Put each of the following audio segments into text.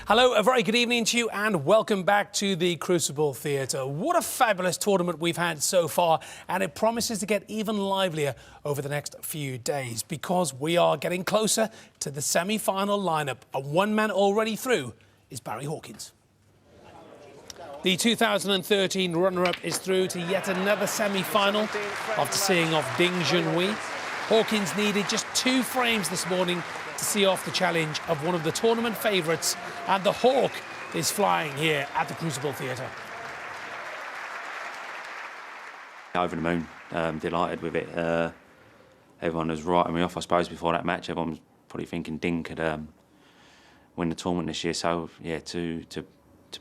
Hello, a very good evening to you and welcome back to the Crucible Theatre. What a fabulous tournament we've had so far, and it promises to get even livelier over the next few days because we are getting closer to the semi-final lineup. And one man already through is Barry Hawkins. The 2013 runner-up is through to yet another semi-final after seeing off Ding Junhui. Hawkins needed just 2 frames this morning to see off the challenge of one of the tournament favourites, and the Hawk is flying here at the Crucible Theatre. Over the moon, delighted with it. Everyone was writing me off, I suppose, before that match. Everyone was probably thinking Ding could win the tournament this year. So yeah, to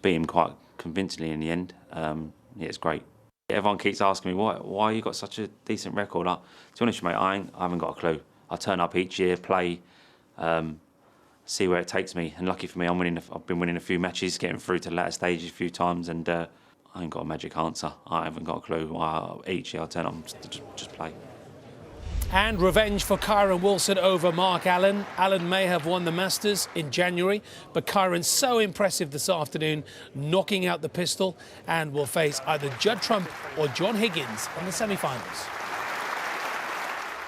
beat him quite convincingly in the end, yeah, it's great. Everyone keeps asking me why you got such a decent record. To be honest, mate, I haven't got a clue. I turn up each year, play, see where it takes me. And lucky for me, I've been winning a few matches, getting through to the latter stages a few times, and I ain't got a magic answer. I haven't got a clue. Each year I turn up and just play. And revenge for Kyron Wilson over Mark Allen. Allen may have won the Masters in January, but Kyron's so impressive this afternoon, knocking out the pistol, and will face either Judd Trump or John Higgins in the semi-finals.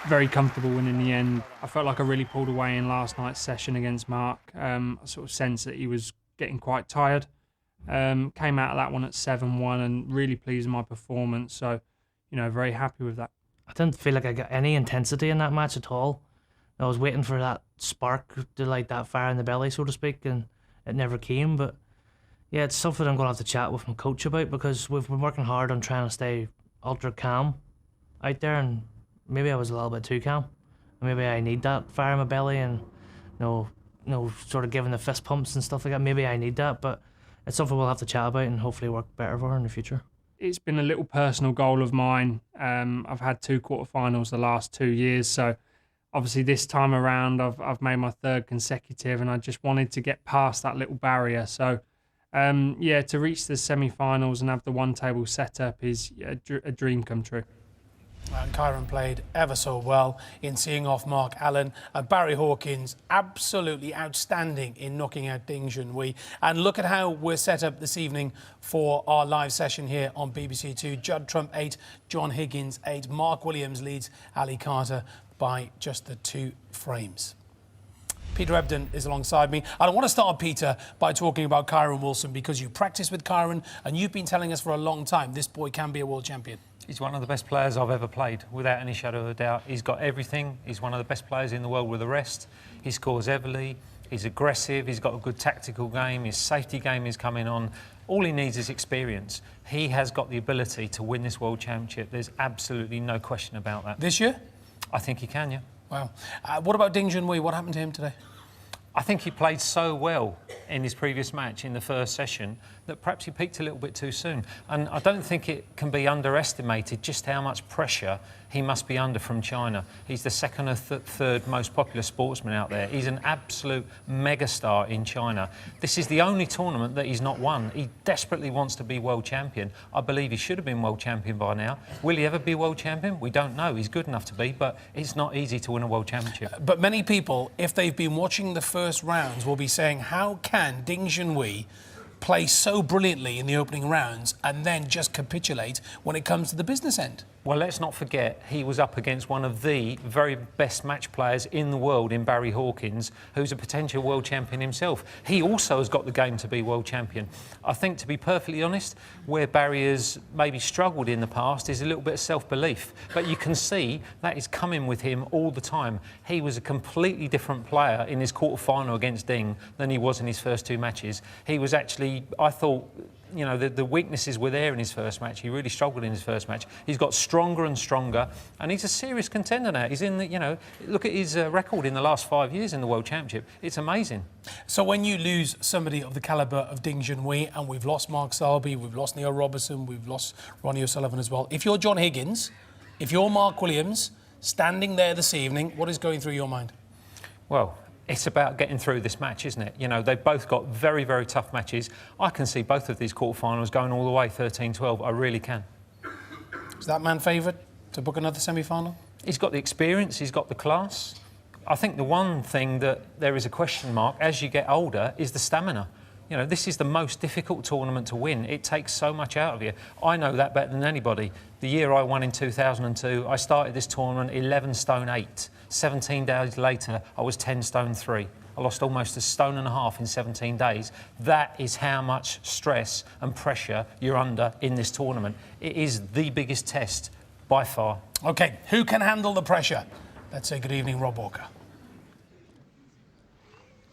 Very comfortable win in the end. I felt like I really pulled away in last night's session against Mark. I sort of sensed that he was getting quite tired. Came out of that one at 7-1 and really pleased with my performance. So, you know, very happy with that. I didn't feel like I got any intensity in that match at all. I was waiting for that spark to light that fire in the belly, so to speak, and it never came. But yeah, it's something I'm going to have to chat with my coach about because we've been working hard on trying to stay ultra calm out there, and maybe I was a little bit too calm. Maybe I need that fire in my belly and sort of giving the fist pumps and stuff like that. Maybe I need that, but it's something we'll have to chat about and hopefully work better for her in the future. It's been a little personal goal of mine. I've had 2 quarterfinals the last 2 years, so obviously this time around I've made my 3rd consecutive, and I just wanted to get past that little barrier. So yeah, to reach the semi-finals and have the one-table setup is a dream come true. And Kyron played ever so well in seeing off Mark Allen. Barry Hawkins, absolutely outstanding in knocking out Ding Junhui. And look at how we're set up this evening for our live session here on BBC Two. Judd Trump 8, John Higgins 8. Mark Williams leads Ali Carter by just the 2 frames. Peter Ebden is alongside me. I want to start, Peter, by talking about Kyron Wilson because you practice with Kyron and you've been telling us for a long time this boy can be a world champion. He's one of the best players I've ever played, without any shadow of a doubt. He's got everything. He's one of the best players in the world with the rest. He scores heavily. He's aggressive. He's got a good tactical game. His safety game is coming on. All he needs is experience. He has got the ability to win this World Championship. There's absolutely no question about that. This year? I think he can, yeah. Wow. What about Ding Junhui? What happened to him today? I think he played so well in his previous match in the first session that perhaps he peaked a little bit too soon. And I don't think it can be underestimated just how much pressure he must be under from China. He's the 2nd or 3rd most popular sportsman out there. He's an absolute megastar in China. This is the only tournament that he's not won. He desperately wants to be world champion. I believe he should have been world champion by now. Will he ever be world champion? We don't know. He's good enough to be, but it's not easy to win a world championship. But many people, if they've been watching the first rounds, will be saying, how can Ding Junhui play so brilliantly in the opening rounds and then just capitulate when it comes to the business end? Well, let's not forget, he was up against one of the very best match players in the world in Barry Hawkins, who's a potential world champion himself. He also has got the game to be world champion. I think, to be perfectly honest, where Barry has maybe struggled in the past is a little bit of self-belief. But you can see that is coming with him all the time. He was a completely different player in his quarter-final against Ding than he was in his first 2 matches. He was actually, I thought, you know, the weaknesses were there in his first match. He really struggled in his first match. He's got stronger and stronger, and he's a serious contender now. He's in the, you know, look at his record in the last 5 years in the World Championship. It's amazing. So when you lose somebody of the calibre of Ding Junhui, and we've lost Mark Selby, we've lost Neil Robertson, we've lost Ronnie O'Sullivan as well. If you're John Higgins, if you're Mark Williams, standing there this evening, what is going through your mind? Well, it's about getting through this match, isn't it? You know, they've both got very, very tough matches. I can see both of these quarterfinals going all the way 13-12. I really can. Is that man favoured to book another semi-final? He's got the experience, he's got the class. I think the one thing that there is a question mark as you get older is the stamina. You know, this is the most difficult tournament to win. It takes so much out of you. I know that better than anybody. The year I won in 2002, I started this tournament 11 stone 8. 17 days later, I was 10 stone 3. I lost almost a stone and a half in 17 days. That is how much stress and pressure you're under in this tournament. It is the biggest test by far. OK, who can handle the pressure? Let's say good evening, Rob Walker.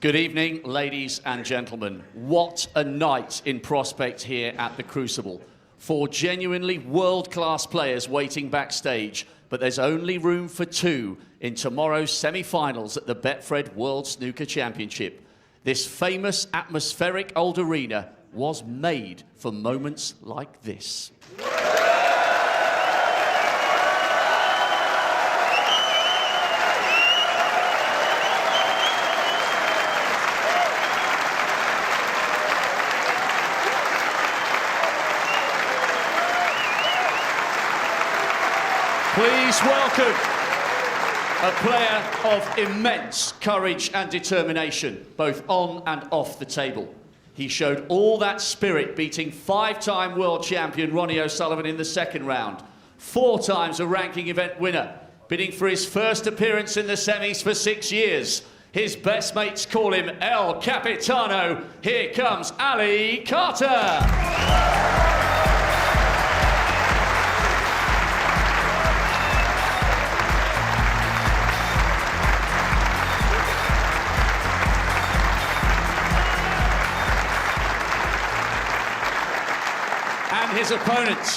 Good evening, ladies and gentlemen. What a night in prospect here at the Crucible. 4 genuinely world-class players waiting backstage, but there's only room for 2 in tomorrow's semi-finals at the Betfred World Snooker Championship. This famous atmospheric old arena was made for moments like this. Please welcome a player of immense courage and determination, both on and off the table. He showed all that spirit, beating 5-time world champion Ronnie O'Sullivan in the second round, 4 times a ranking event winner, bidding for his first appearance in the semis for 6 years. His best mates call him El Capitano. Here comes Ali Carter. His opponent,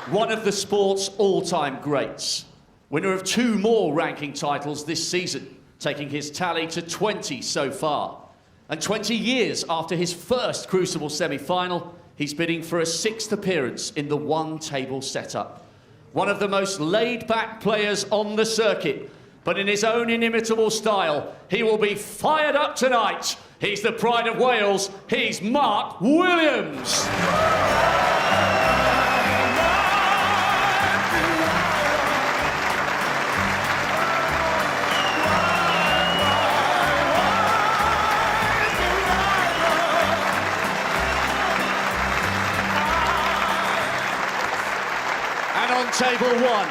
one of the sport's all-time greats, winner of 2 more ranking titles this season, taking his tally to 20 so far. And 20 years after his first Crucible semi-final, he's bidding for a 6th appearance in the one-table setup. One of the most laid-back players on the circuit, but in his own inimitable style, he will be fired up tonight. He's the pride of Wales. He's Mark Williams. Table 1,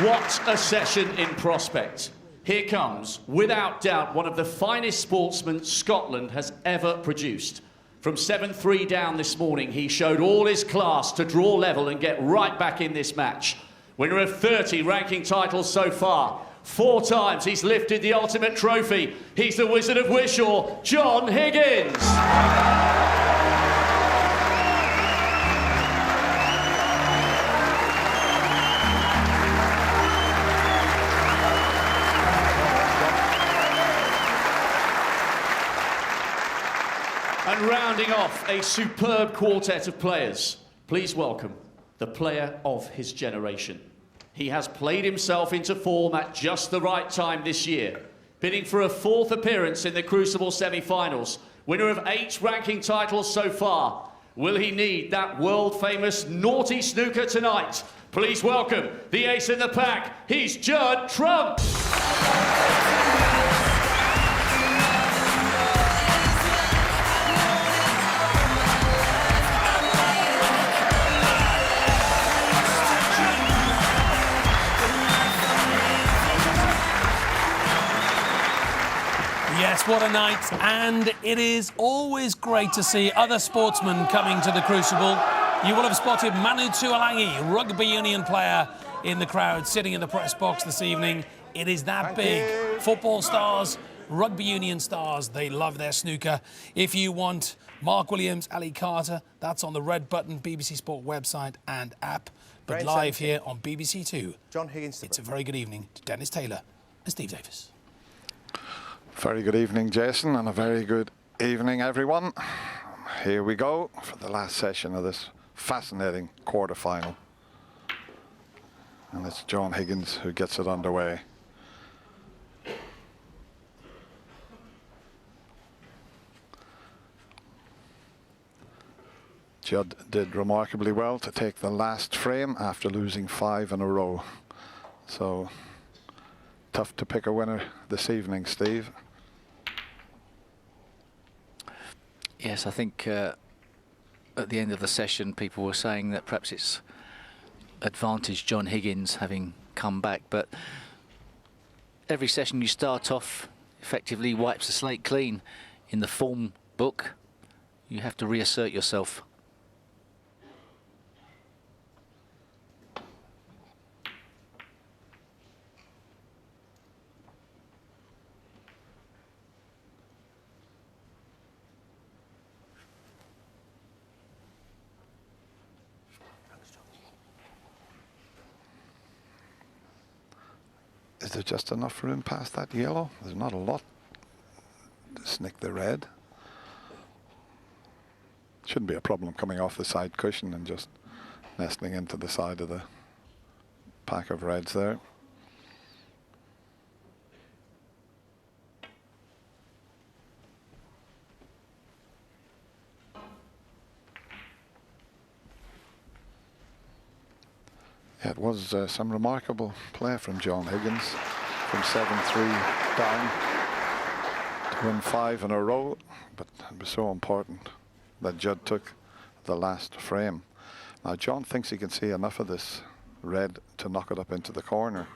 what a session in prospect. Here comes, without doubt, one of the finest sportsmen Scotland has ever produced. From 7-3 down this morning, he showed all his class to draw level and get right back in this match. Winner of 30 ranking titles so far. 4 times he's lifted the ultimate trophy. He's the Wizard of Wishaw, John Higgins. And rounding off a superb quartet of players, please welcome the player of his generation. He has played himself into form at just the right time this year, bidding for a 4th appearance in the Crucible semi-finals, winner of 8 ranking titles so far. Will he need that world-famous naughty snooker tonight? Please welcome the ace in the pack. He's Judd Trump. Yes, what a night. And it is always great to see other sportsmen coming to the Crucible. You will have spotted Manu Tuolangi, rugby union player, in the crowd, sitting in the press box this evening. It is that big. Football stars, rugby union stars, they love their snooker. If you want Mark Williams, Ali Carter, that's on the red button, BBC Sport website and app. But live here on BBC Two, John Higgins. it's a very good evening to Dennis Taylor and Steve Davis. Very good evening, Jason, and a very good evening, everyone. Here we go for the last session of this fascinating quarter-final. And it's John Higgins who gets it underway. Judd did remarkably well to take the last frame after losing 5 in a row. So, tough to pick a winner this evening, Steve. Yes, I think at the end of the session, people were saying that perhaps it's advantage John Higgins having come back, but every session you start off effectively wipes the slate clean. In the form book, you have to reassert yourself. Is there just enough room past that yellow? There's not a lot to snick the red. Shouldn't be a problem coming off the side cushion and just nestling into the side of the pack of reds there. Yeah, it was some remarkable play from John Higgins, from 7-3 down to win 5 in a row, but it was so important that Judd took the last frame. Now John thinks he can see enough of this red to knock it up into the corner.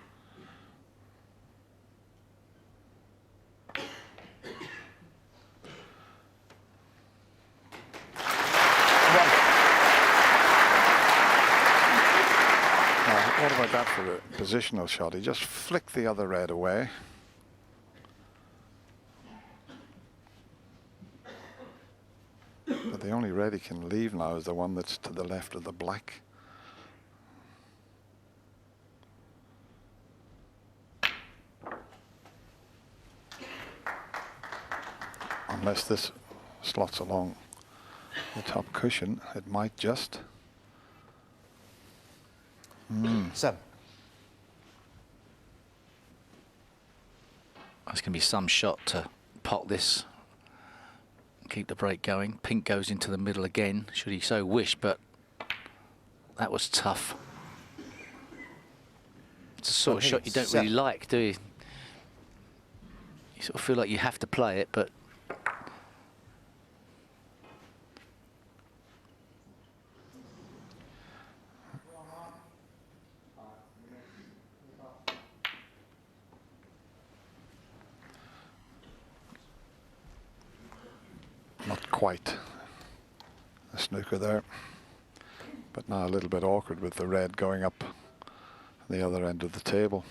What about that for a positional shot? He just flicked the other red away. But the only red he can leave now is the one that's to the left of the black. Unless this slots along the top cushion, it might just. Seven. There's going to be some shot to pot this, keep the break going. Pink goes into the middle again, should he so wish, but that was tough. It's a sort of shot you don't really like, do you? You sort of feel like you have to play it, but not quite a snooker there, but now a little bit awkward with the red going up the other end of the table.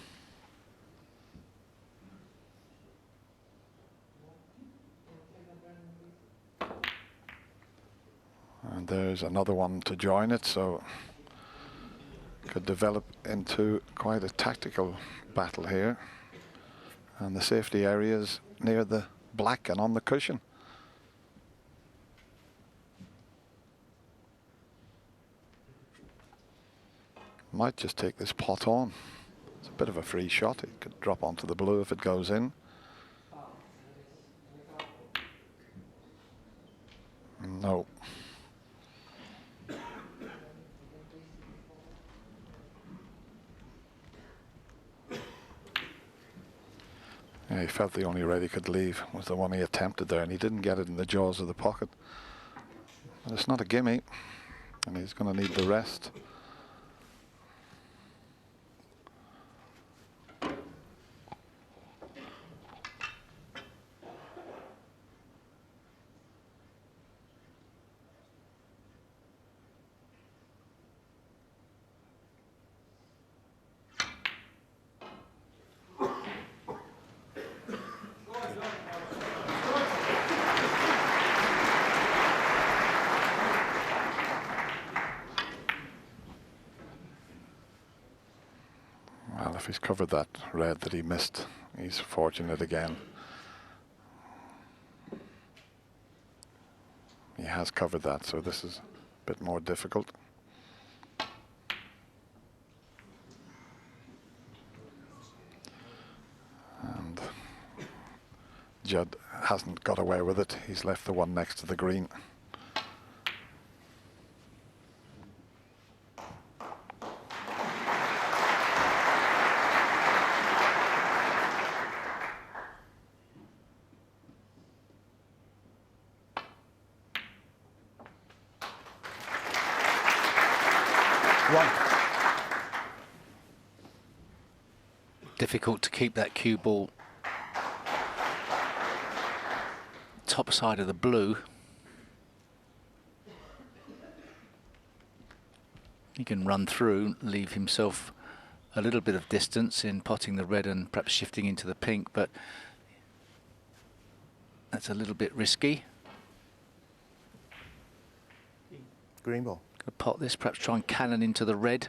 And there's another one to join it, so could develop into quite a tactical battle here. And the safety areas near the black and on the cushion. Might just take this pot on. It's a bit of a free shot. It could drop onto the blue if it goes in. No. Yeah, he felt the only red he could leave was the one he attempted there, and he didn't get it in the jaws of the pocket. But it's not a gimme, and he's going to need the rest. Well, if he's covered that red that he missed, he's fortunate again. He has covered that, so this is a bit more difficult. And Judd hasn't got away with it. He's left the one next to the green. 1. Difficult to keep that cue ball top side of the blue. He can run through, leave himself a little bit of distance in potting the red and perhaps shifting into the pink, but that's a little bit risky. Green ball. Gonna pot this, perhaps try and cannon into the red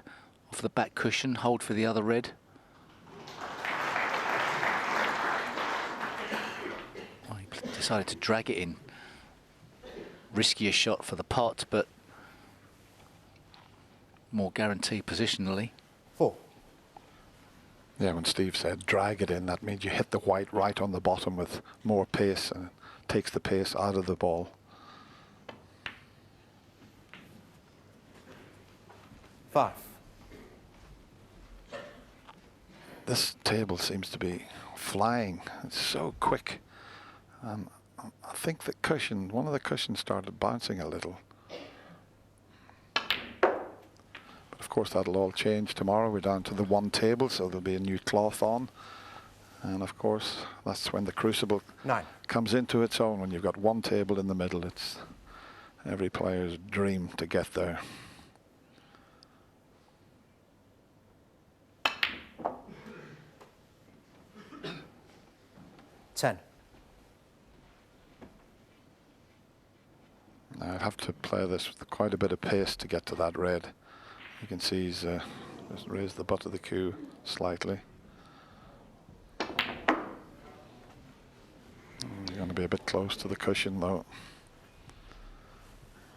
off the back cushion, hold for the other red. Oh, he decided to drag it in. Riskier shot for the pot, but more guarantee positionally. 4. Yeah, when Steve said drag it in, that means you hit the white right on the bottom with more pace, and it takes the pace out of the ball. 5. This table seems to be flying. It's so quick. I think the cushion, one of the cushions started bouncing a little. But of course that'll all change tomorrow. We're down to the 1 table, so there'll be a new cloth on. And of course that's when the crucible 9. comes into its own. When you've got 1 table in the middle, it's every player's dream to get there. Ten. Now I'd have to play this with quite a bit of pace to get to that red. You can see he's just raised the butt of the cue slightly. You're going to be a bit close to the cushion though.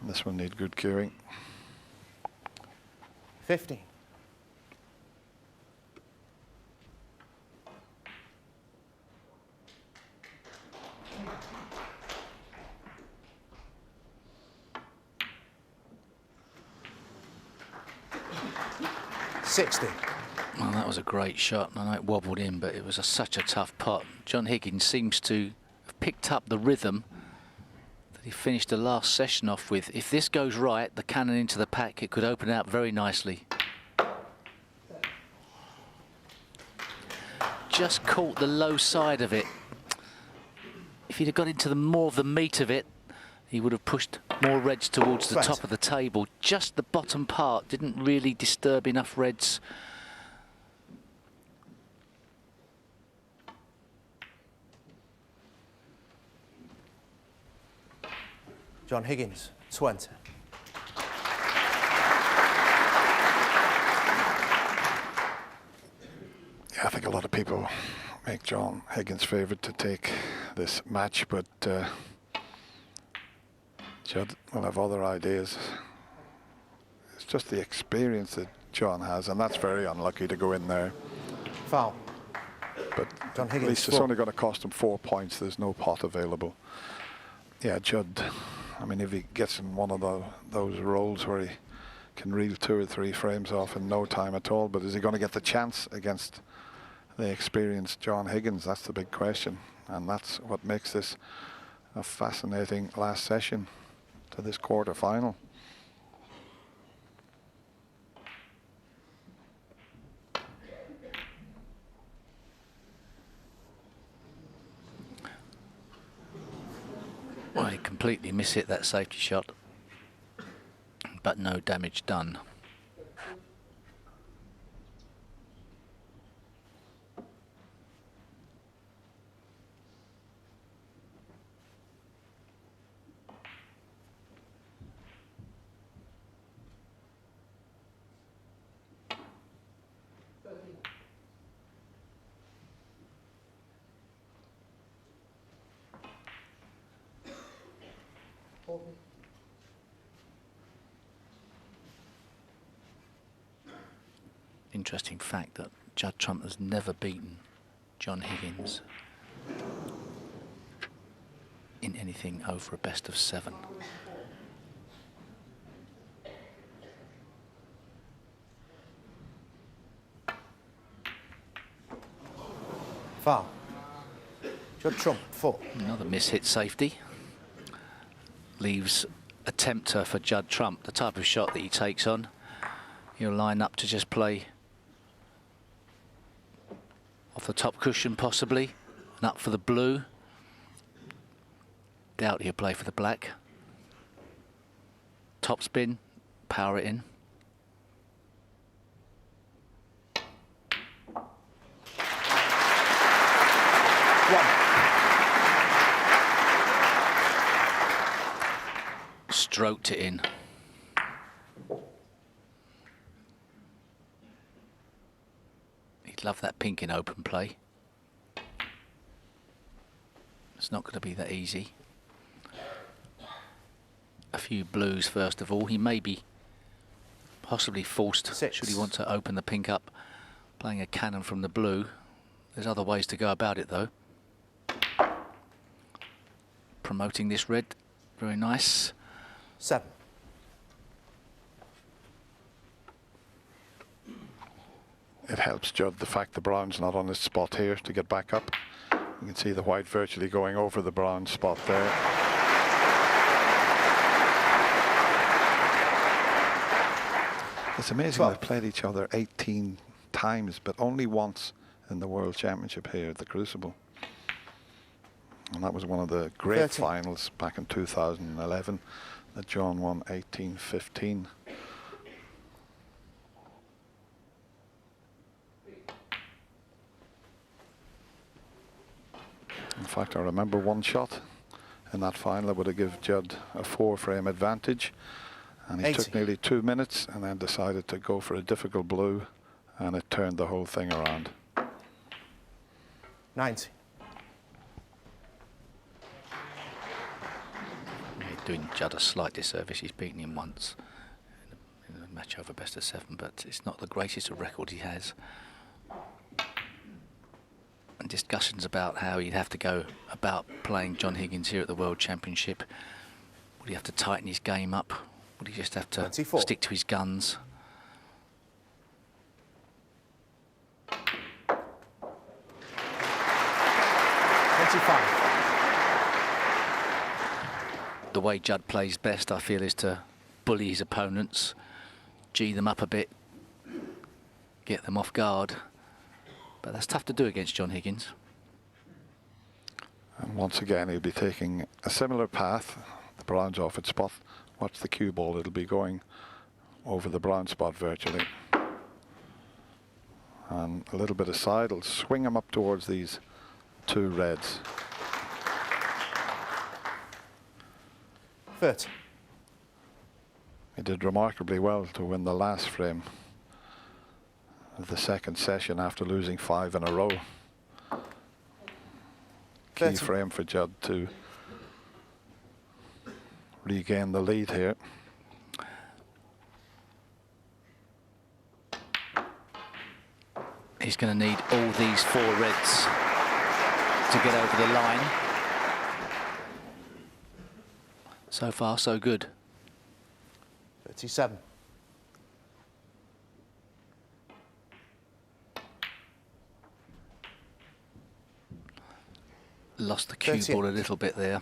And this one needs good cueing. 15. Well, that was a great shot. I know it wobbled in, but it was such a tough pot. John Higgins seems to have picked up the rhythm that he finished the last session off with. If this goes right, the cannon into the pack, it could open out very nicely. Just caught the low side of it. If he'd have got into more of the meat of it, he would have pushed more reds towards the top of the table. Just the bottom part didn't really disturb enough reds. John Higgins, 20. Yeah, I think a lot of people make John Higgins favourite to take this match, but Judd will have other ideas. It's just the experience that John has, and that's very unlucky to go in there. Foul. But John Higgins, at least it's only going to cost him 4 points. There's no pot available. Yeah, Judd, I mean, if he gets in one of those roles where he can reel 2 or 3 frames off in no time at all, but is he going to get the chance against the experienced John Higgins? That's the big question, and that's what makes this a fascinating last session to this quarter final. Well, he completely mishit that safety shot, but no damage done. Interesting fact that Judd Trump has never beaten John Higgins in anything over a best of 7. Foul. Judd Trump, 4. Another miss-hit safety. Leaves a tempter for Judd Trump, the type of shot that he takes on. He'll line up to just play off the top cushion possibly, and up for the blue. Doubt he'll play for the black. Top spin, power it in. Stroked it in. He'd love that pink in open play. It's not going to be that easy. A few blues first of all. He may be possibly forced, should he want to open the pink up, playing a cannon from the blue. There's other ways to go about it though. Promoting this red, very nice. 7. It helps Judd the fact the brown's not on his spot here to get back up. You can see the white virtually going over the brown spot there. It's amazing they've played each other 18 times, but only once in the World Championship here at the Crucible. And that was one of the great 13. finals back in 2011 that John won 18-15. In fact, I remember one shot in that final that would have given Judd a 4-frame advantage, and he 80. took nearly 2 minutes and then decided to go for a difficult blue, and it turned the whole thing around. 90. Doing Judd a slight disservice. He's beaten him once in a match over best of 7, but it's not the greatest of record he has. And discussions about how he'd have to go about playing John Higgins here at the World Championship. Would he have to tighten his game up? Would he just have to 24. stick to his guns? The way Judd plays best, I feel, is to bully his opponents, G them up a bit, get them off guard. But that's tough to do against John Higgins. And once again, he'll be taking a similar path. The brown's off its spot. Watch the cue ball, it'll be going over the brown spot virtually. And a little bit aside, it'll swing him up towards these 2 reds. 30. He did remarkably well to win the last frame of the second session after losing 5 in a row. Key 30. frame for Judd to regain the lead here. He's going to need all these 4 reds to get over the line. So far, so good. 37. Lost the cue 38. ball a little bit there.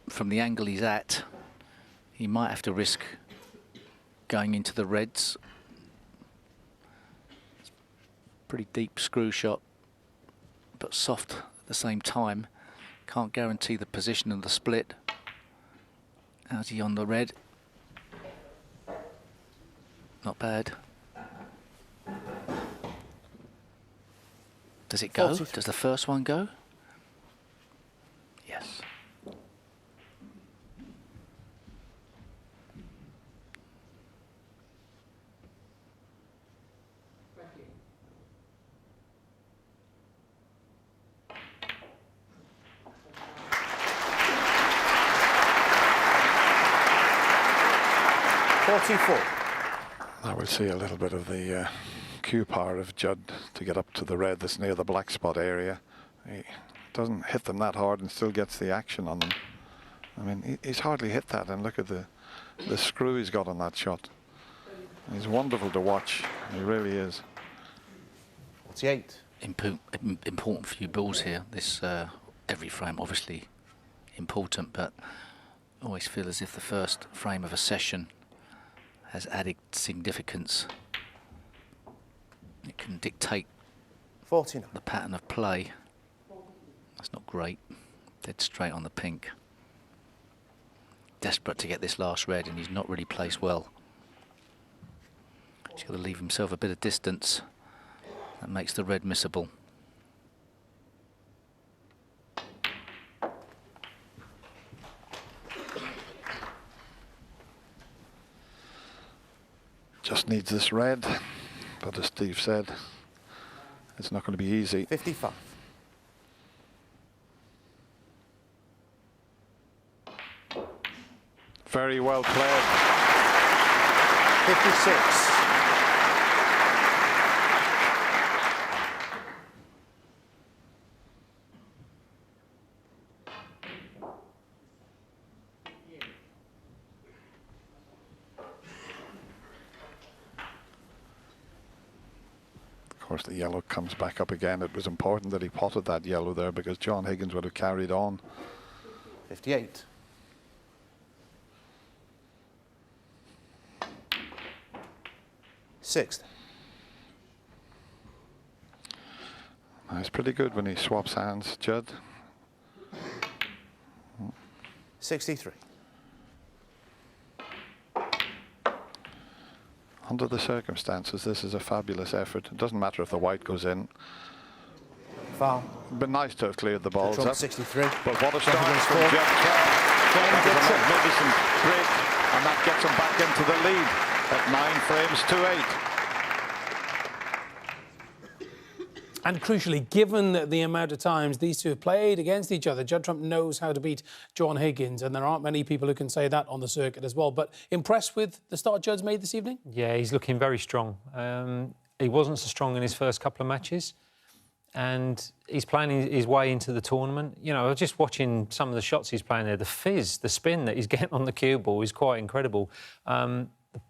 From the angle he's at, he might have to risk going into the reds. Pretty deep screw shot, but soft at the same time. Can't guarantee the position of the split. How's he on the red? Not bad. Does it go? 40. Does the first one go? Yes. Now we'll see a little bit of the cue power of Judd to get up to the red that's near the black spot area. He doesn't hit them that hard and still gets the action on them. I mean, he's hardly hit that, and look at the screw he's got on that shot. He's wonderful to watch, he really is. 48. Important few balls here. This every frame obviously important, but I always feel as if the first frame of a session has added significance. It can dictate 49. the pattern of play. That's not great. Dead straight on the pink. Desperate to get this last red, and he's not really placed well. He's got to leave himself a bit of distance. That makes the red missable. Just needs this red, but as Steve said, it's not going to be easy. 55. Very well played. 56. Of course, the yellow comes back up again. It was important that he potted that yellow there because John Higgins would have carried on. 58. Sixth. It's pretty good when he swaps hands, Judd. 63. Under the circumstances, this is a fabulous effort. It doesn't matter if the white goes in. Foul. It'd been nice to have cleared the balls up. 63. But what a start Higgins from scored. Judd. That was a magnificent break, and that gets him back into the lead at 9 frames to 8. And crucially, given the amount of times these two have played against each other, Judd Trump knows how to beat John Higgins, and there aren't many people who can say that on the circuit as well. But impressed with the start Judd's made this evening? Yeah, he's looking very strong. He wasn't so strong in his first couple of matches, and he's playing his way into the tournament. You know, just watching some of the shots he's playing there, the fizz, the spin that he's getting on the cue ball is quite incredible.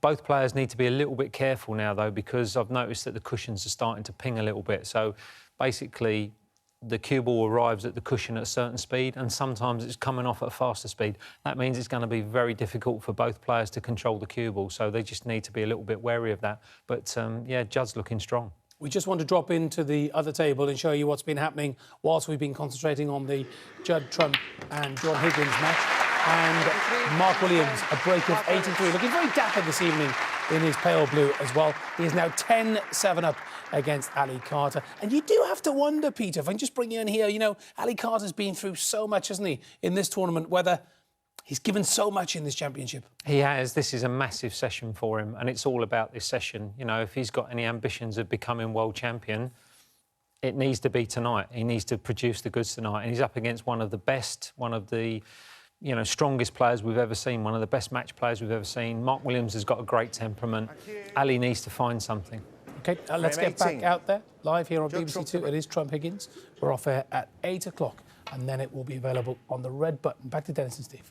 Both players need to be a little bit careful now, though, because I've noticed that the cushions are starting to ping a little bit. So basically, the cue ball arrives at the cushion at a certain speed, and sometimes it's coming off at a faster speed. That means it's going to be very difficult for both players to control the cue ball. So they just need to be a little bit wary of that. But yeah, Judd's looking strong. We just want to drop into the other table and show you what's been happening whilst we've been concentrating on the Judd Trump and John Higgins match. And Mark Williams, a break of 83, looking very dapper this evening in his pale blue as well. He is now 10-7 up against Ali Carter. And you do have to wonder, Peter, if I can just bring you in here, you know, Ali Carter's been through so much, hasn't he, in this tournament, whether he's given so much in this championship. He has. This is a massive session for him, and it's all about this session. You know, if he's got any ambitions of becoming world champion, it needs to be tonight. He needs to produce the goods tonight. And he's up against one of the best, one of the strongest players we've ever seen, one of the best match players we've ever seen. Mark Williams has got a great temperament. Ali needs to find something. OK, let's get back out there, live here on BBC Two. It is Trump Higgins. We're off air at 8 o'clock, and then it will be available on the red button. Back to Dennis and Steve.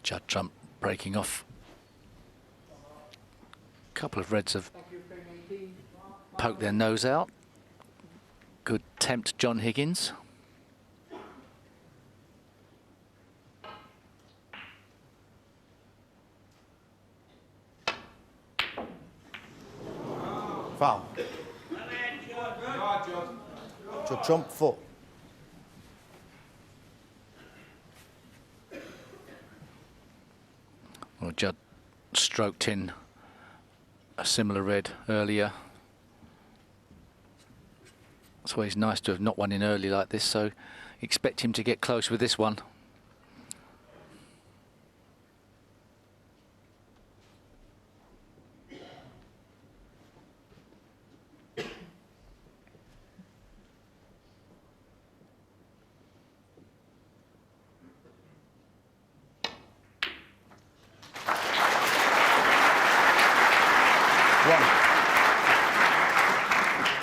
Judd Trump breaking off. A couple of reds have poked their nose out. Good tempt, John Higgins. Foul. Judd Trump 4. Well, Judd stroked in a similar red earlier. That's why it's nice to have not one in early like this, so expect him to get close with this one.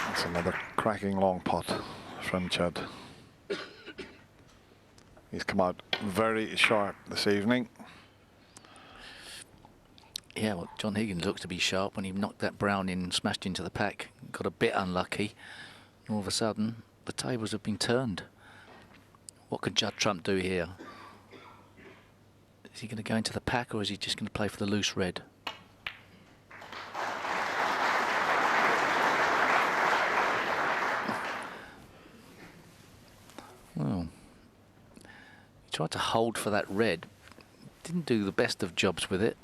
That's another cracking long pot from Judd. He's come out very sharp this evening. Yeah, well, John Higgins looks to be sharp when he knocked that brown in, smashed into the pack. Got a bit unlucky. All of a sudden, the tables have been turned. What could Judd Trump do here? Is he going to go into the pack, or is he just going to play for the loose red? Well, he tried to hold for that red. Didn't do the best of jobs with it.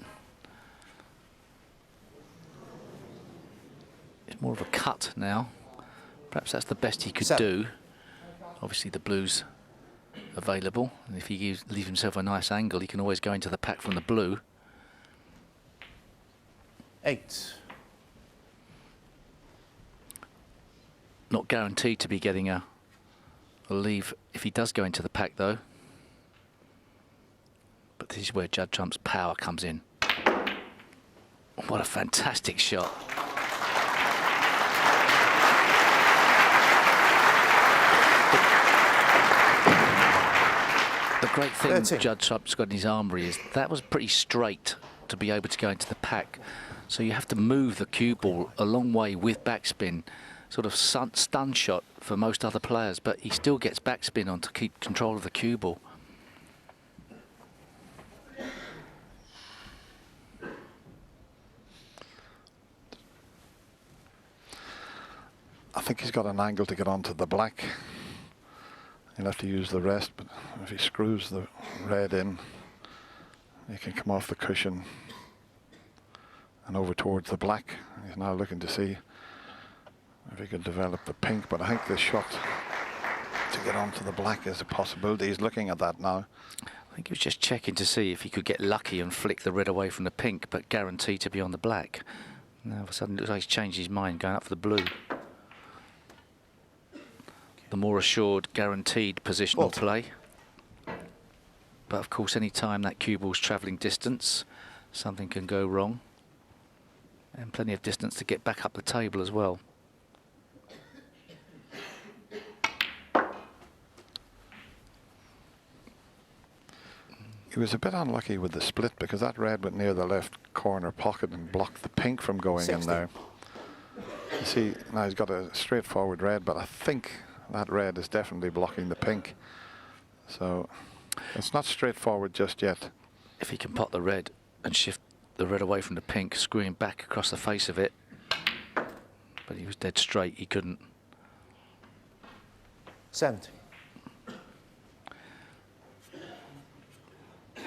It's more of a cut now. Perhaps that's the best he could do. Obviously the blue's available, and if he leaves himself a nice angle, he can always go into the pack from the blue. 8. Not guaranteed to be getting a leave if he does go into the pack, though. But this is where Judd Trump's power comes in. What a fantastic shot. The great thing 13. Judd Trump's got in his armoury is that was pretty straight to be able to go into the pack. So you have to move the cue ball a long way with backspin. Sort of stun shot for most other players, but he still gets backspin on to keep control of the cue ball. I think he's got an angle to get onto the black. He'll have to use the rest, but if he screws the red in, he can come off the cushion and over towards the black. He's now looking to see if he could develop the pink, but I think the shot to get onto the black is a possibility. He's looking at that now. I think he was just checking to see if he could get lucky and flick the red away from the pink, but guaranteed to be on the black. Now all of a sudden it looks like he's changed his mind, going up for the blue. The more assured, guaranteed positional play. But of course, any time that cue ball's travelling distance, something can go wrong. And plenty of distance to get back up the table as well. He was a bit unlucky with the split because that red went near the left corner pocket and blocked the pink from going 60. in there. You see, now he's got a straightforward red, but I think that red is definitely blocking the pink. So it's not straightforward just yet. If he can pot the red and shift the red away from the pink, screwing back across the face of it. But he was dead straight, he couldn't. 70.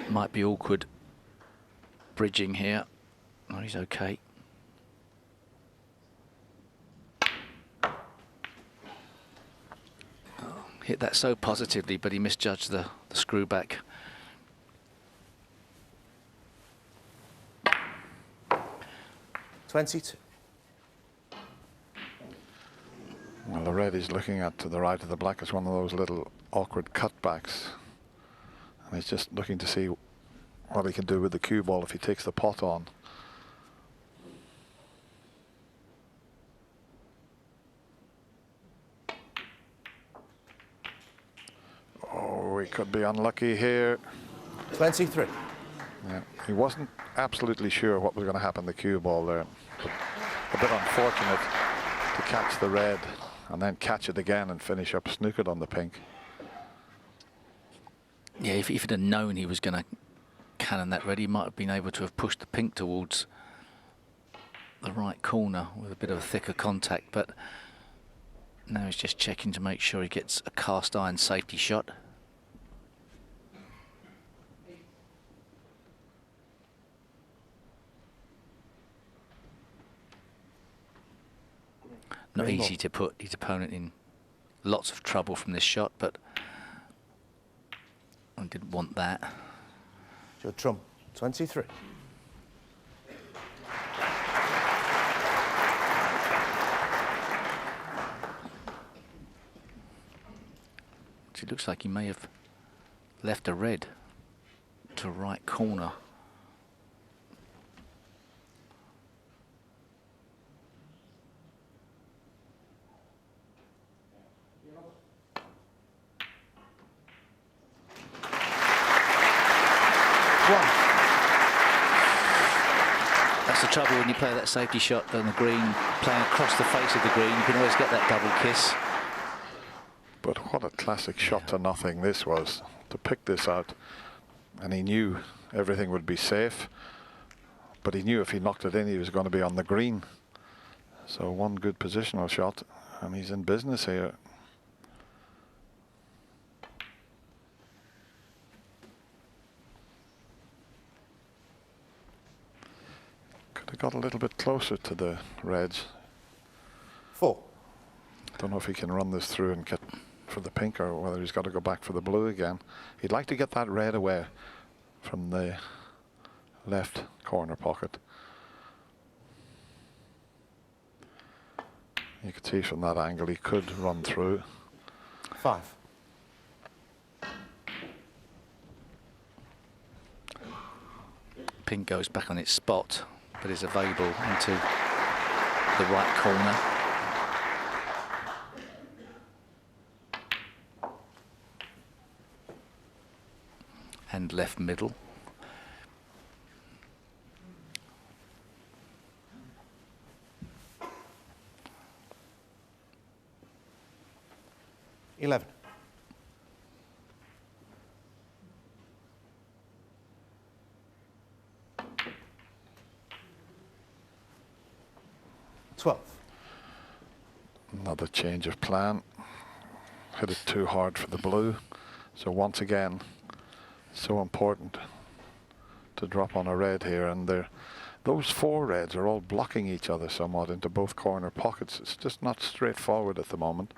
Might be awkward bridging here. No, he's okay. Hit that so positively, but he misjudged the screw back. $22. Well, the red he's looking at to the right of the black is one of those little awkward cutbacks. And he's just looking to see what he can do with the cue ball if he takes the pot on. Oh, he could be unlucky here. 23. Yeah, he wasn't absolutely sure what was going to happen to the cue ball there. But a bit unfortunate to catch the red and then catch it again and finish up snookered on the pink. Yeah, if he'd have known he was going to cannon that red, he might have been able to have pushed the pink towards the right corner with a bit of a thicker contact, but now he's just checking to make sure he gets a cast iron safety shot. Not easy to put his opponent in lots of trouble from this shot, but I didn't want that. Joe Trump, 23. It looks like he may have left a red to right corner. That's the trouble when you play that safety shot on the green, playing across the face of the green. You can always get that double kiss. But what a classic shot to nothing this was, to pick this out. And he knew everything would be safe, but he knew if he knocked it in, he was going to be on the green. So one good positional shot, and he's in business here. Could have got a little bit closer to the reds. 4. Don't know if he can run this through and get for the pink, or whether he's got to go back for the blue again. He'd like to get that red away from the left corner pocket. You could see from that angle he could run through. 5. Pink goes back on its spot, but is available into the right corner. And left middle. $11. $12. Another change of plan. Hit it too hard for the blue. So once again, so important to drop on a red here, and those 4 reds are all blocking each other somewhat into both corner pockets. It's just not straightforward at the moment.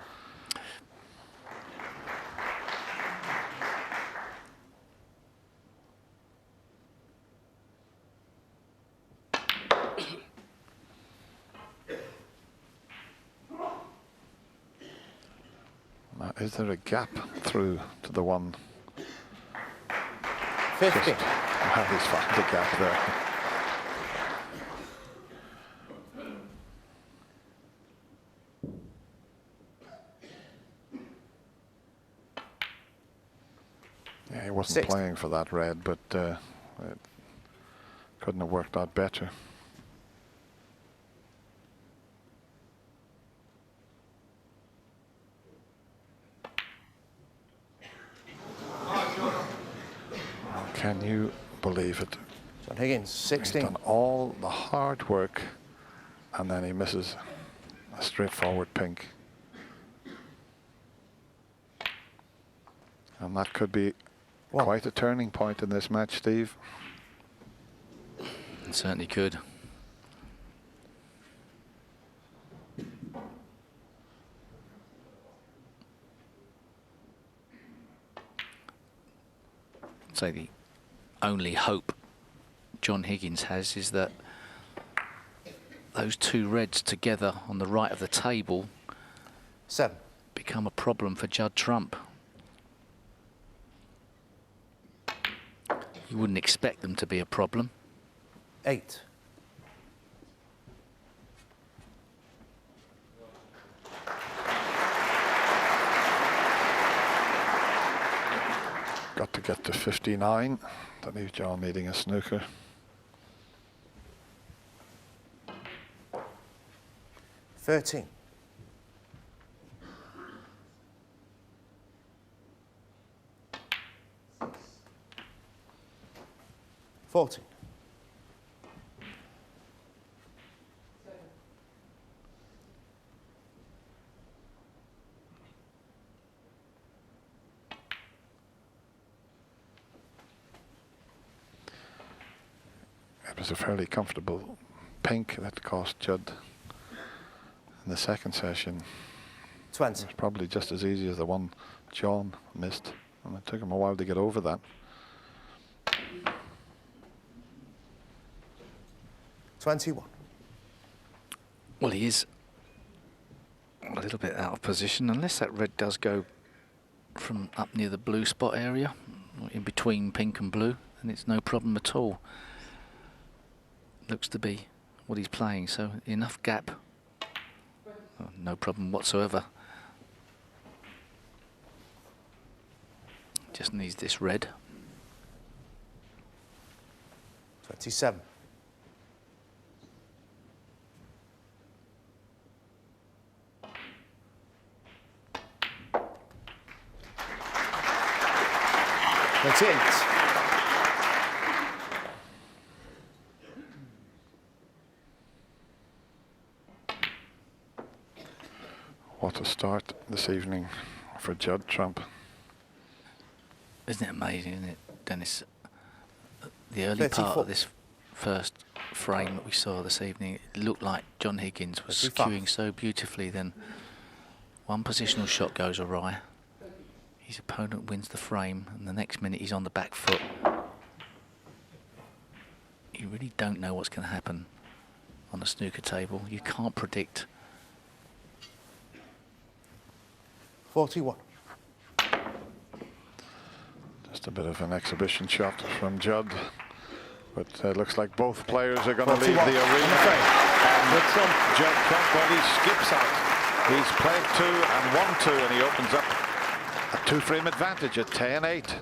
Now, is there a gap through to the one? 15. Well, he's found the gap there. Yeah, he wasn't 6. playing for that red, but it couldn't have worked out better. Can you believe it? John Higgins, He's 16. done all the hard work, and then he misses a straightforward pink. And that could be quite a turning point in this match, Steve. It certainly could. So the only hope John Higgins has is that those 2 reds together on the right of the table 7. become a problem for Judd Trump. You wouldn't expect them to be a problem. 8. Got to get to 59. That leaves John needing a snooker. 13. 14. 'It was a fairly comfortable pink that cost Judd in the second session. 20. It was probably just as easy as the one John missed, and it took him a while to get over that. 21. Well, he is a little bit out of position, unless that red does go from up near the blue spot area, in between pink and blue, and it's no problem at all. Looks to be what he's playing, so enough gap. Oh, no problem whatsoever. Just needs this red. 27. 28. What a start this evening for Judd Trump. Isn't it amazing, isn't it, Dennis? The early 34. part of this first frame that we saw this evening, it looked like John Higgins was 35. cueing so beautifully, then one positional shot goes awry. His opponent wins the frame, and the next minute he's on the back foot. You really don't know what's going to happen on the snooker table. You can't predict. 41. Just a bit of an exhibition shot from Judd, but looks like both players are going to leave the 41. arena. The Trump. Judd Trump, well, he skips out. He's played 2 and won 2, and he opens up a 2-frame advantage at 10-8.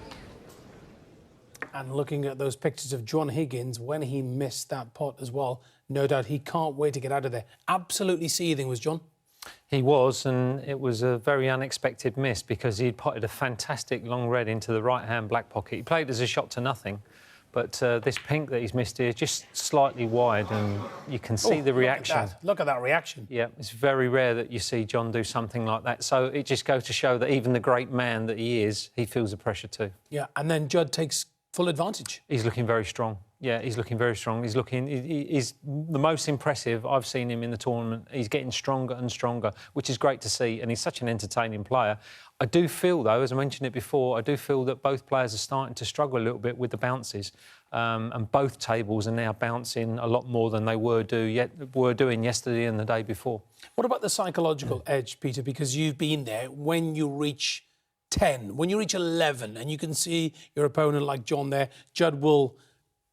And looking at those pictures of John Higgins when he missed that pot as well, no doubt he can't wait to get out of there. Absolutely seething was John. He was, and it was a very unexpected miss because he'd potted a fantastic long red into the right-hand black pocket. He played as a shot to nothing, but this pink that he's missed here is just slightly wide, and you can see the reaction. Look at that reaction. Yeah, it's very rare that you see John do something like that. So it just goes to show that even the great man that he is, he feels the pressure too. Yeah, and then Judd takes full advantage. He's looking very strong. Yeah, he's looking very strong. He's the most impressive I've seen him in the tournament. He's getting stronger and stronger, which is great to see, and he's such an entertaining player. I do feel, though, as I mentioned it before, I do feel that both players are starting to struggle a little bit with the bounces, and both tables are now bouncing a lot more than they were doing yesterday and the day before. What about the psychological edge, Peter? Because you've been there. When you reach 10, when you reach 11, and you can see your opponent like John there, Judd will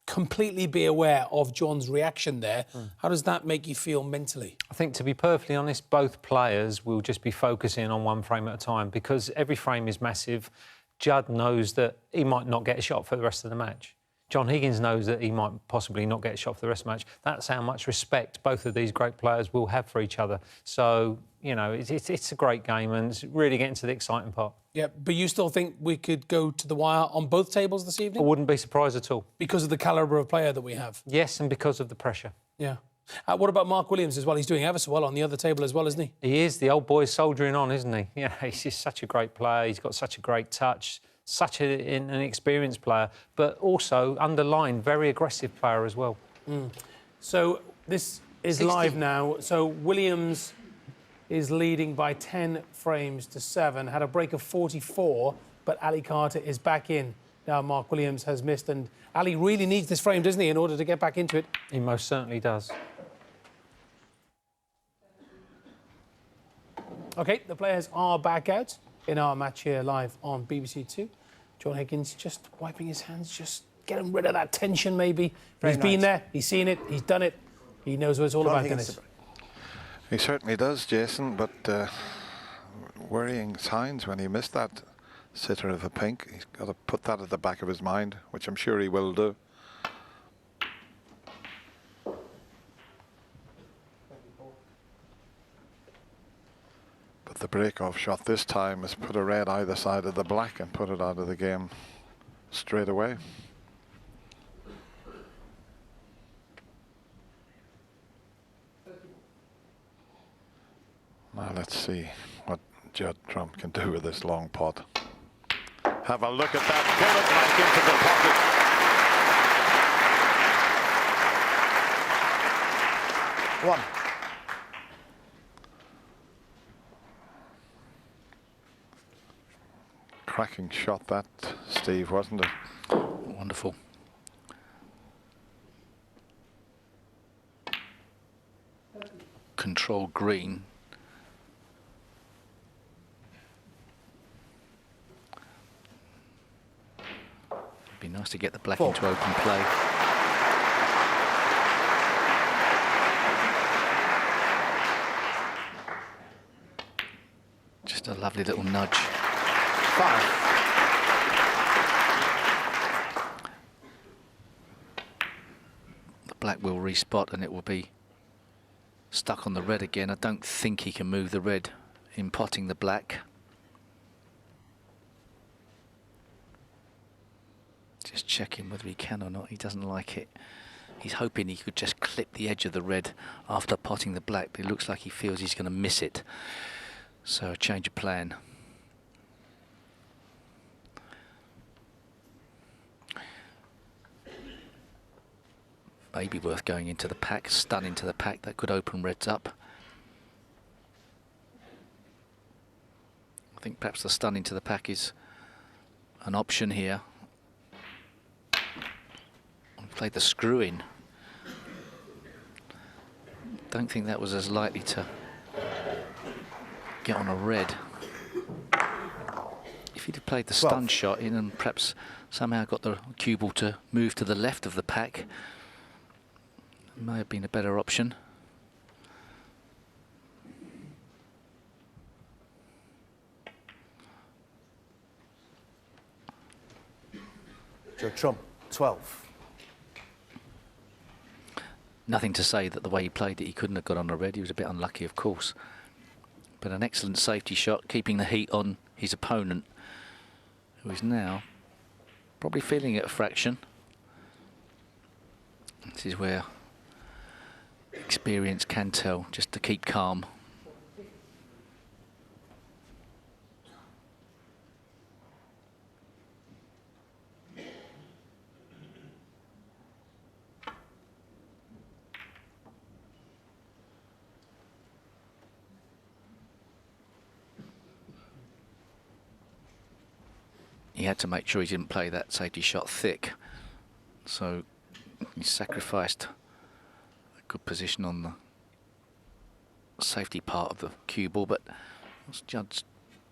completely be aware of John's reaction there. How does that make you feel mentally? I think, to be perfectly honest, both players will just be focusing on one frame at a time because every frame is massive. Judd knows that he might not get a shot for the rest of the match. John Higgins knows that he might possibly not get a shot for the rest of the match. That's how much respect both of these great players will have for each other. So, you know, it's a great game and it's really getting to the exciting part. Yeah, but you still think we could go to the wire on both tables this I evening? wouldn't be surprised at all. Because of the calibre of player that we have? Yes, and because of the pressure. Yeah. What about Mark Williams as well? He's doing ever so well on the other table as well, isn't he? He is. The old boy's soldiering on, isn't he? Yeah, he's just such a great player. He's got such a great touch, such an experienced player, but also underlined, very aggressive player as well. So this is 60. live now. So Williams is leading by 10 frames to 7, had a break of 44, but Ali Carter is back in. Now Mark Williams has missed, and Ali really needs this frame, doesn't he, in order to get back into it? He most certainly does. OK, the players are back out in our match here live on BBC Two. John Higgins just wiping his hands, just getting rid of that tension maybe. Very He's been nice. there, he's seen it, he's done it. He knows what it's all John about, Higgins Dennis. He certainly does, Jason, but worrying signs when he missed that sitter of a pink. He's got to put that at the back of his mind, which I'm sure he will do. But the break-off shot this time has put a red either side of the black and put it out of the game straight away. Now let's see what Judd Trump can do with this long pot. Have a look at that bullet back into the pocket. 1. Cracking shot that, Steve, wasn't it? Wonderful. Control green. It'd be nice to get the black 4. into open play. Just a lovely little nudge. 5. The black will respot and it will be stuck on the red again. I don't think he can move the red in potting the black. Just checking whether he can or not. He doesn't like it. He's hoping he could just clip the edge of the red after potting the black, but it looks like he feels he's going to miss it. So a change of plan. Maybe worth going into the pack, stun into the pack. That could open reds up. I think perhaps the stun into the pack is an option here. Played the screw in. Don't think that was as likely to get on a red. If he'd have played the stun shot in and perhaps somehow got the cue ball to move to the left of the pack, it may have been a better option. Judge Trump, 12. Nothing to say that the way he played it, he couldn't have got on a red. He was a bit unlucky, of course. But an excellent safety shot, keeping the heat on his opponent, who is now probably feeling it a fraction. This is where experience can tell, just to keep calm. He had to make sure he didn't play that safety shot thick, so he sacrificed a good position on the safety part of the cue ball. But what's Judd's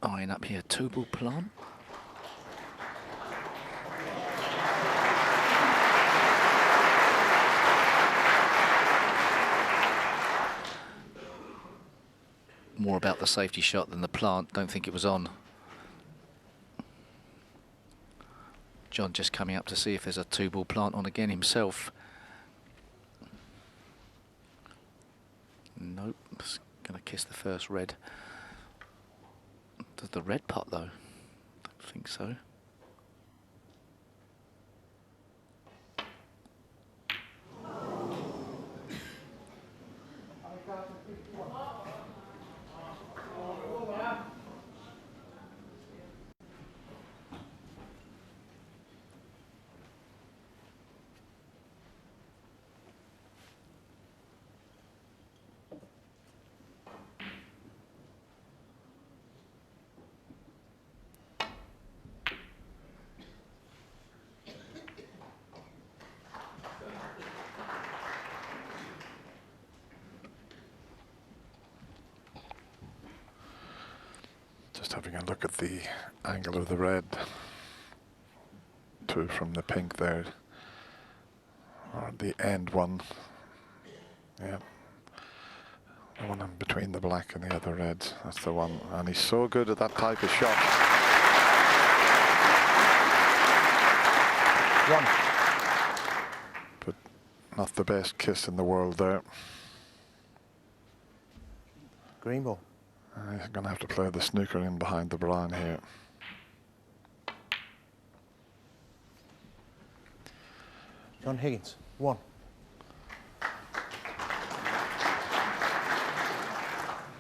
eyeing up here? 2-ball plant. More about the safety shot than the plant. Don't think it was on. John just coming up to see if there's a 2-ball plant on again himself. Nope, just gonna kiss the first red. Does the red pot though? Don't think so. Just having a look at the angle of the red from the pink there, or the end one. Yeah, the one in between the black and the other reds. That's the one, and he's so good at that type of shot. 1. But not the best kiss in the world there. Green ball. He's going to have to play the snooker in behind the brown here. John Higgins, 1.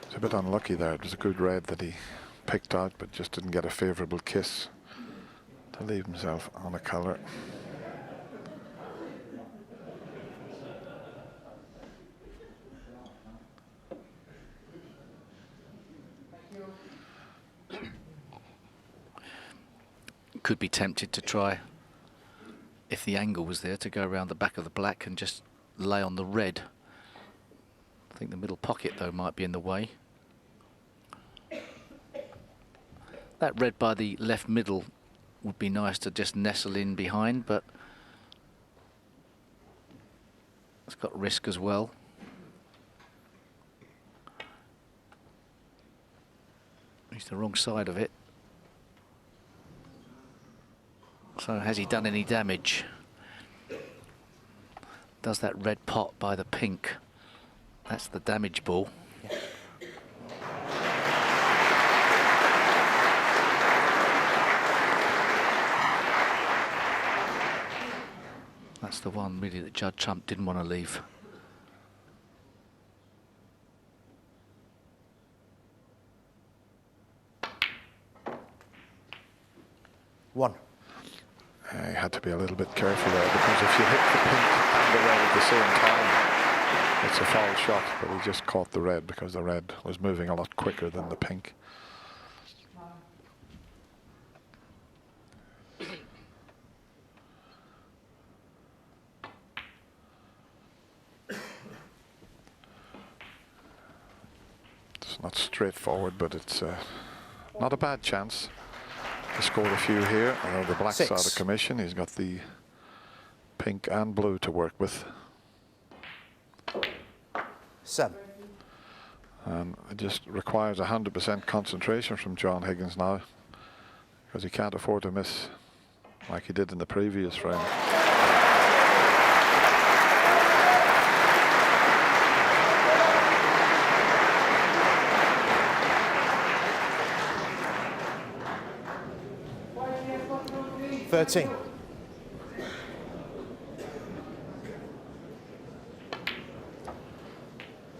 It's a bit unlucky there. It was a good red that he picked out, but just didn't get a favourable kiss to leave himself on a colour. Could be tempted to try, if the angle was there, to go around the back of the black and just lay on the red. I think the middle pocket though might be in the way. That red by the left middle would be nice to just nestle in behind, but it's got risk as well. He's the wrong side of it. So has he done any damage? Does that red pot by the pink? That's the damage ball. Yeah. That's the one really that Judd Trump didn't want to leave. One. You had to be a little bit careful there, because if you hit the pink and the red at the same time, it's a foul shot. But he just caught the red because the red was moving a lot quicker than the pink. It's not straightforward, but it's not a bad chance. He scored a few here. Although the black's out of commission, he's got the pink and blue to work with. 7. And it just requires 100% concentration from John Higgins now, because he can't afford to miss like he did in the previous frame.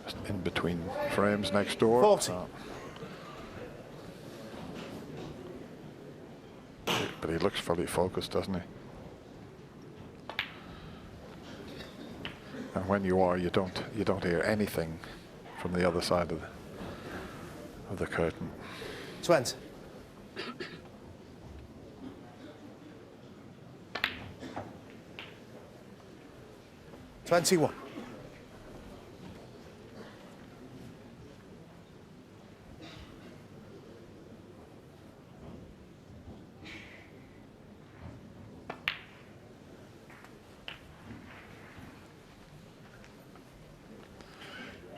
Just in between frames next door. 40. But he looks fully focused, doesn't he? And when you are, you don't hear anything from the other side of the curtain. 20. $21.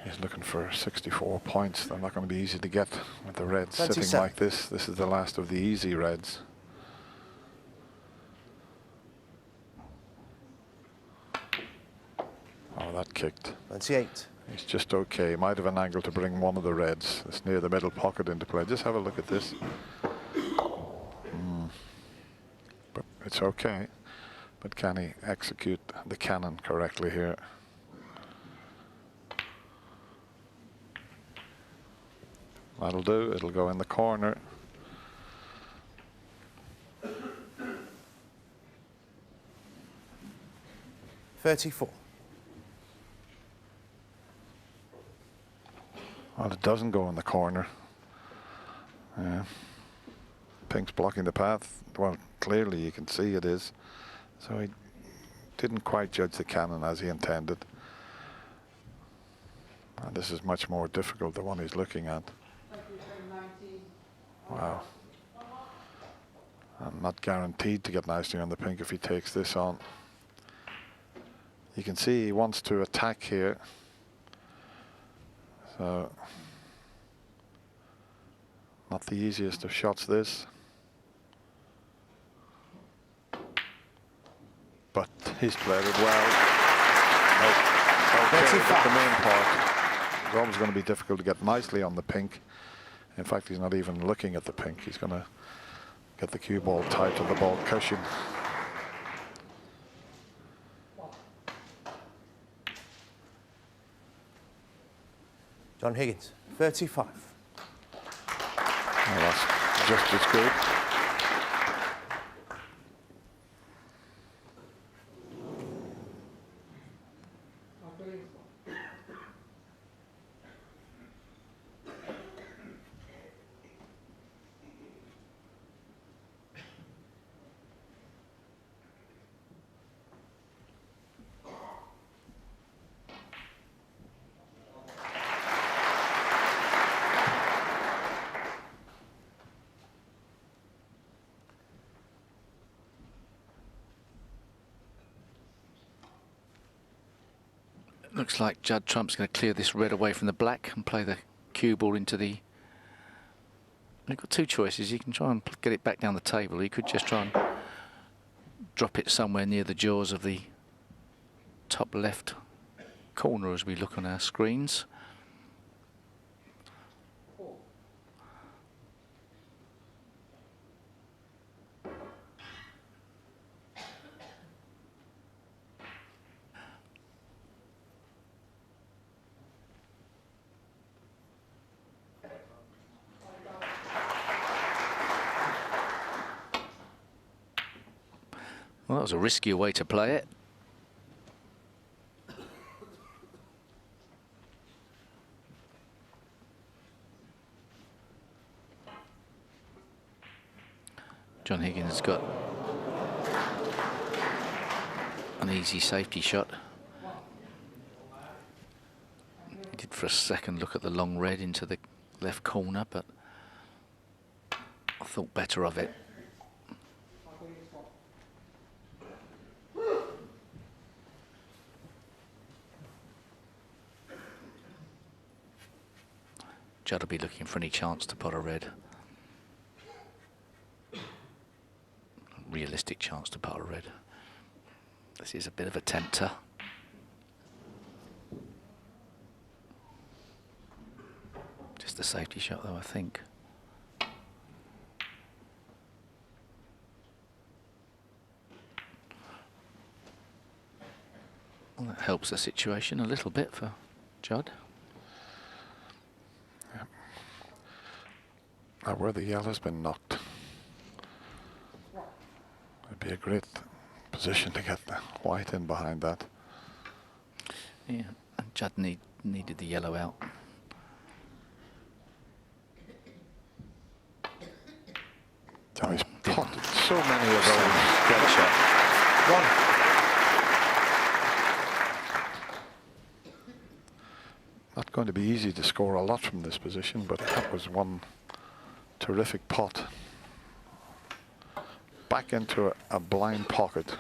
He's looking for 64 points. They're not going to be easy to get with the reds 27. sitting like this. This is the last of the easy reds. Oh, that kicked. 28. He's just okay. Might have an angle to bring one of the reds. It's near the middle pocket into play. Just have a look at this. But it's okay. But can he execute the cannon correctly here? That'll do. It'll go in the corner. $34. Well, it doesn't go in the corner. Yeah. Pink's blocking the path. Well, clearly you can see it is. So he didn't quite judge the cannon as he intended. And this is much more difficult, the one he's looking at. Wow. I'm not guaranteed to get nicely on the pink if he takes this on. You can see he wants to attack here. So, not the easiest of shots this. But he's played it well. Okay, but the main part is always going to be difficult to get nicely on the pink. In fact, he's not even looking at the pink. He's going to get the cue ball tight to the ball cushion. John Higgins, 35. Well, that's just as good. Looks like Judd Trump's going to clear this red away from the black and play the cue ball into the... You've got two choices. You can try and get it back down the table. You could just try and drop it somewhere near the jaws of the top left corner as we look on our screens. Well, that was a riskier way to play it. John Higgins has got an easy safety shot. He did for a second look at the long red into the left corner, but I thought better of it. Judd will be looking for any chance to pot a red. Realistic chance to pot a red. This is a bit of a tempter. Just a safety shot though, I think. Well, that helps the situation a little bit for Judd. Now where the yellow's been knocked, it'd be a great position to get the white in behind that. Yeah, and Judd needed the yellow out. So he's potted so many of those. Great shot. One. Not going to be easy to score a lot from this position, but that was one terrific pot. Back into a blind pocket.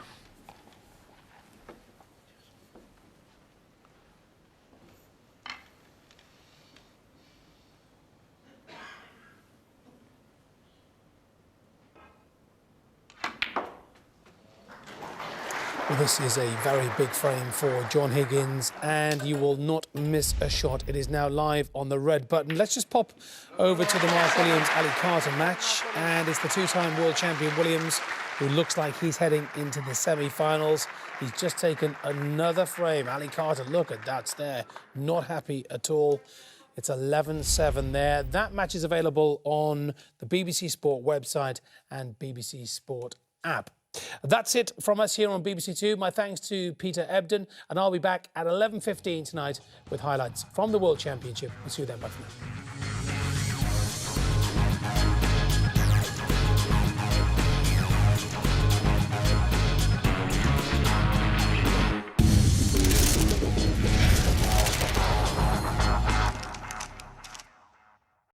Well, this is a very big frame for John Higgins, and you will not miss a shot. It is now live on the red button. Let's just pop over to the Mark Williams-Ali Carter match, and it's the two-time world champion Williams, who looks like he's heading into the semi-finals. He's just taken another frame. Ali Carter, look at that's there. Not happy at all. It's 11-7 there. That match is available on the BBC Sport website and BBC Sport app. That's it from us here on BBC Two. My thanks to Peter Ebden, and I'll be back at 11:15 tonight with highlights from the World Championship. We'll see you then. Bye for now.